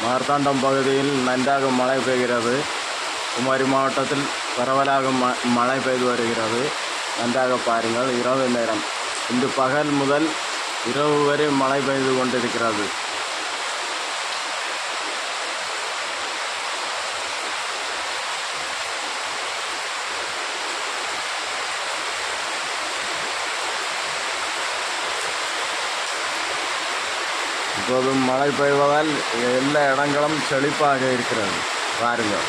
மார்த்தாண்டம் பகுதியில் நன்றாக மழை பெய்கிறது. குமரி மாவட்டத்தில் பரவலாக மழை பெய்து வருகிறது. நன்றாக பாருங்கள். இரவு நேரம், இன்று பகல் முதல் இரவு வரை மழை பெய்து கொண்டிருக்கிறது. இப்போது மழை பெய்வதால் எல்லா இடங்களும் செழிப்பாக இருக்கிறது. பாருங்கள்.